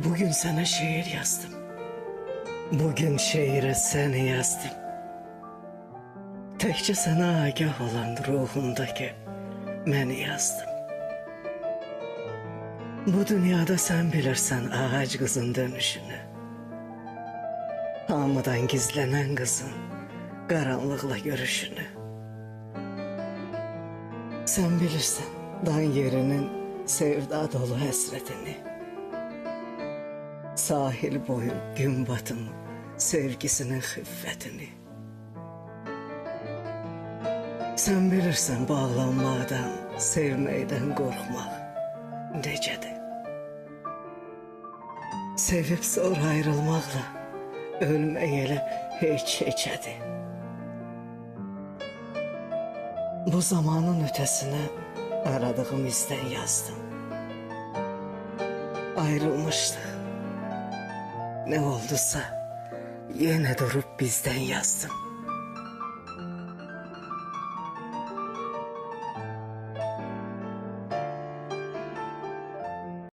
Bugün sana şiir yazdım. Bugün şiire seni yazdım. Təkcə sana agah olan ruhumdaki məni yazdım. Bu dünyada sen bilirsen ağac kızın dönüşünü. Hamıdan gizlenen kızın karanlıkla görüşünü. Sen bilirsen dan yerinin sevda dolu həsrətini. Sahil boyu gün batımı sevgisinin xiffətini. Sen bilirsen bağlanmadan, sevməkdən qorxmaq necədir? Sevib sonra ayrılmaqla ölmək elə heç-heçədir. Bu zamanın ötesine aradığım izden yazdım. Ayrılmıştık. Ne oldusa yine durup bizden yazdım.